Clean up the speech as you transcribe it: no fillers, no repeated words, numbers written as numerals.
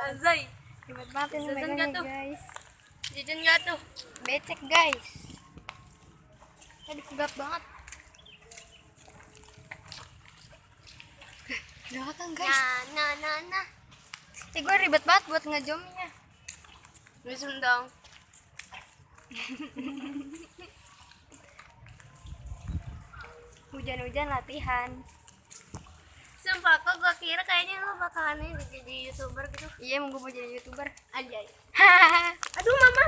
Azay. Ribet banget ini Jajan megangnya, nggak tuh? guys. Jajan nggak tuh? Becek, guys. Tadi pegap banget. Belakang, guys. Nah. Gue ribet banget buat ngejomnya. Misum dong. Hujan-hujan latihan. Sumpah kok gue kira kayaknya lu bakalan ini jadi YouTuber gitu. Iya, mau gue mau jadi YouTuber. Anjay. Hahaha. Aduh mama.